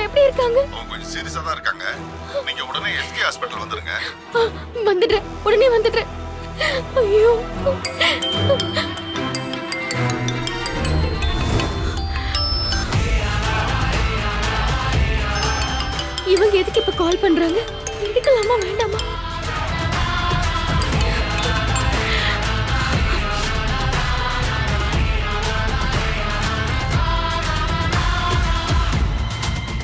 எப்படி இருக்காங்க? அவங்க கொஞ்சம் சீரியஸா தான் இருக்காங்க. நீங்க உடனே எஸ்கே ஹாஸ்பிடல் வந்துருங்க. வந்துடுறேன், உடனே வந்துடுறேன். ஐயோ, இவங்க எதுக்கு இப்ப கால் பண்றாங்க? எடுக்கலாமா வேண்டாமா?